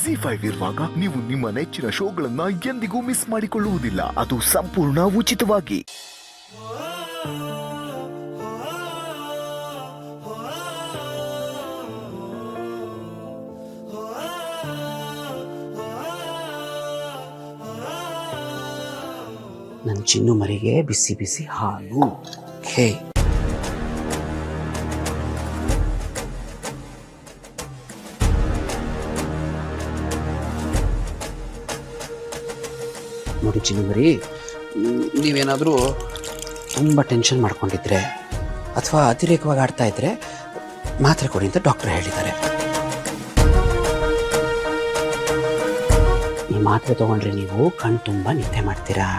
ಜಿ5 ಇರುವಾಗ ನೀವು ನಿಮ್ಮ ನೆಚ್ಚಿನ ಶೋಗಳನ್ನ ಎಂದಿಗೂ ಮಿಸ್ ಮಾಡಿಕೊಳ್ಳುವುದಿಲ್ಲ. ಅದು ಸಂಪೂರ್ಣ ಉಚಿತವಾಗಿ. ನನ್ನ ಚಿನ್ನು ಮರಿಗೆ ಬಿಸಿ ಬಿಸಿ ಹಾಲು. ಹೇ ನೋಡಿ ಚಿನ್ನು ಮರಿ, ನೀವೇನಾದರೂ ತುಂಬ ಟೆನ್ಷನ್ ಮಾಡ್ಕೊಂಡಿದ್ರೆ ಅಥವಾ ಅತಿರೇಕವಾಗಿ ಆಡ್ತಾ ಇದ್ರೆ ಮಾತ್ರೆ ಕೊಡಿ ಅಂತ ಡಾಕ್ಟರ್ ಹೇಳಿದ್ದಾರೆ. ಈ ಮಾತ್ರೆ ತಗೊಂಡ್ರೆ ನೀವು ಕಣ್ ತುಂಬ ನಿದ್ದೆ ಮಾಡ್ತೀರಾ.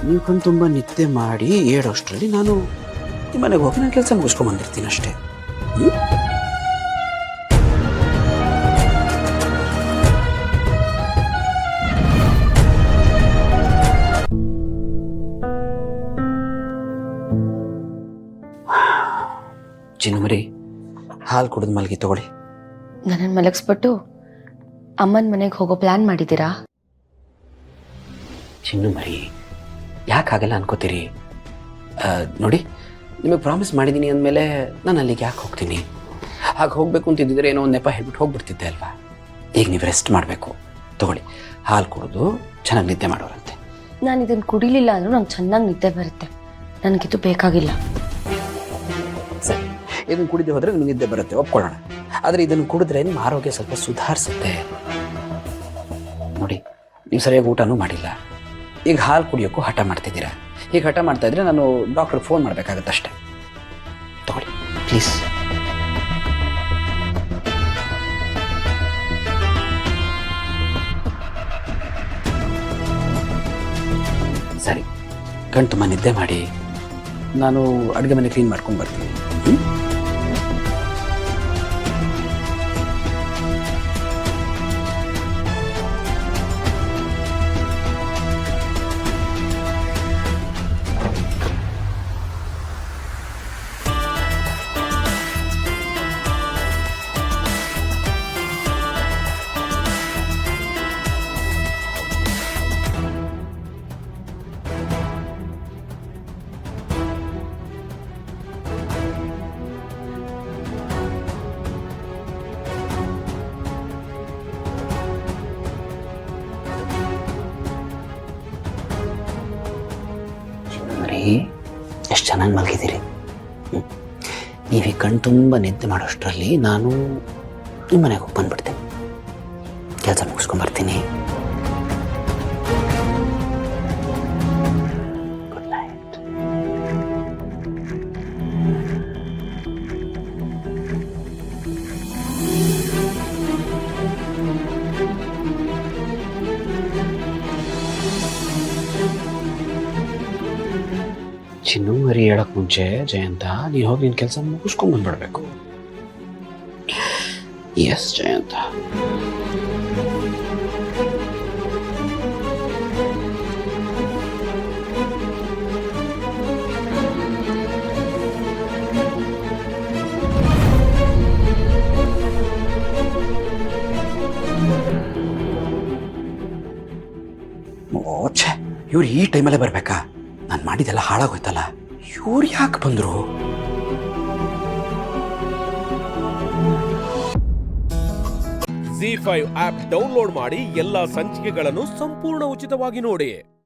ನೀವು ಕಣ್ ತುಂಬ ನಿದ್ದೆ ಮಾಡಿ ಏಳೋಷ್ಟರಲ್ಲಿ ನಾನು ನಿಮ್ಮ ಮನೆಗೆ ಹೋಗಿ ನಾನು ಕೆಲಸ ಮುಗಿಸ್ಕೊಂಡು ಬಂದಿರ್ತೀನಿ ಅಷ್ಟೇ. ಚಿನ್ನುಮರಿ, ಹಾಲು ಕುಡಿದು ಮಲಗಿ ತಗೊಳ್ಳಿ. ನನ್ನನ್ನು ಮಲಗಿಸ್ಬಿಟ್ಟು ಅಮ್ಮನ ಮನೆಗೆ ಹೋಗೋ ಪ್ಲಾನ್ ಮಾಡಿದ್ದೀರಾ? ಚಿನ್ನುಮರಿ, ಯಾಕೆ ಹಾಗೆಲ್ಲ ಅನ್ಕೋತೀರಿ? ನೋಡಿ, ನಿಮಗೆ ಪ್ರಾಮಿಸ್ ಮಾಡಿದ್ದೀನಿ ಅಂದಮೇಲೆ ನಾನು ಅಲ್ಲಿಗೆ ಯಾಕೆ ಹೋಗ್ತೀನಿ? ಹಾಗೆ ಹೋಗಬೇಕು ಅಂತಿದ್ದಿದ್ರೆ ಏನೋ ಒಂದು ನೆಪ ಹೇಳ್ಬಿಟ್ಟು ಹೋಗ್ಬಿಡ್ತಿದ್ದೆ ಅಲ್ವಾ. ಈಗ ನೀವು ರೆಸ್ಟ್ ಮಾಡಬೇಕು. ತಗೊಳ್ಳಿ, ಹಾಲು ಕುಡಿದು ಚೆನ್ನಾಗಿ ನಿದ್ದೆ ಮಾಡೋರಂತೆ. ನಾನು ಇದನ್ನು ಕುಡಿಲಿಲ್ಲ ಅಂದ್ರೂ ನಂಗೆ ಚೆನ್ನಾಗಿ ನಿದ್ದೆ ಬರುತ್ತೆ. ನನಗಿದು ಬೇಕಾಗಿಲ್ಲ. ಸರಿ, ಇದನ್ನು ಕುಡಿದು ಹೋದರೆ ನಿಮಗೆ ನಿದ್ದೆ ಬರುತ್ತೆ, ಒಪ್ಕೊಳ್ಳೋಣ. ಆದರೆ ಇದನ್ನು ಕುಡಿದ್ರೆ ನಿಮ್ಮ ಆರೋಗ್ಯ ಸ್ವಲ್ಪ ಸುಧಾರಿಸುತ್ತೆ. ನೋಡಿ, ನೀವು ಸರಿಯಾಗಿ ಊಟನೂ ಮಾಡಿಲ್ಲ, ಈಗ ಹಾಲು ಕುಡಿಯೋಕ್ಕೂ ಹಠ ಮಾಡ್ತಿದ್ದೀರಾ. ಈಗ ಹಠ ಮಾಡ್ತಾ ಇದ್ರೆ ನಾನು ಡಾಕ್ಟ್ರಿಗೆ ಫೋನ್ ಮಾಡಬೇಕಾಗತ್ತಷ್ಟೆ. ತಗೊಳ್ಳಿ ಪ್ಲೀಸ್. ಸರಿ, ಕಣ್ ತುಂಬ ನಿದ್ದೆ ಮಾಡಿ. ನಾನು ಅಡುಗೆ ಮನೆ ಕ್ಲೀನ್ ಮಾಡ್ಕೊಂಡು ಬರ್ತೀನಿ. ಎಷ್ಟು ಚೆನ್ನಾಗಿ ಮಲಗಿದ್ದೀರಿ. ನೀವು ಈ ಕಣ್ ತುಂಬ ನಿದ್ದೆ ಮಾಡೋಷ್ಟರಲ್ಲಿ ನಾನು ನಿಮ್ಮ ಮನೆಗೆ ಹೋಗಿ ಬಂದ್ಬಿಡ್ತೀನಿ. ಕೆಲಸ ಮುಗಿಸ್ಕೊಂಡ್ಬರ್ತೀನಿ. Good night. ಚಿನ್ನು ಮರಿ ಹೇಳಕ್ ಮುಂಚೆ ಜಯಂತ, ನೀನು ಹೋಗಿ ನಿನ್ನ ಕೆಲಸ ಮುಗಿಸ್ಕೊಂಡು ಬಂದ್ಬಿಡ್ಬೇಕು. ಎಸ್ ಜಯಂತ. ಓಛೆ, ಇವ್ರು ಈ ಟೈಮಲ್ಲೇ ಬರ್ಬೇಕಾ? ನಾನು ಮಾಡಿದೆಲ್ಲ ಹಾಳಾಗೋಯ್ತಲ್ಲ. ಇವ್ರು ಯಾಕೆ ಬಂದರು? ಜಿ5 ಆಪ್ ಡೌನ್ಲೋಡ್ ಮಾಡಿ ಎಲ್ಲಾ ಸಂಚಿಕೆಗಳನ್ನು ಸಂಪೂರ್ಣ ಉಚಿತವಾಗಿ ನೋಡಿ.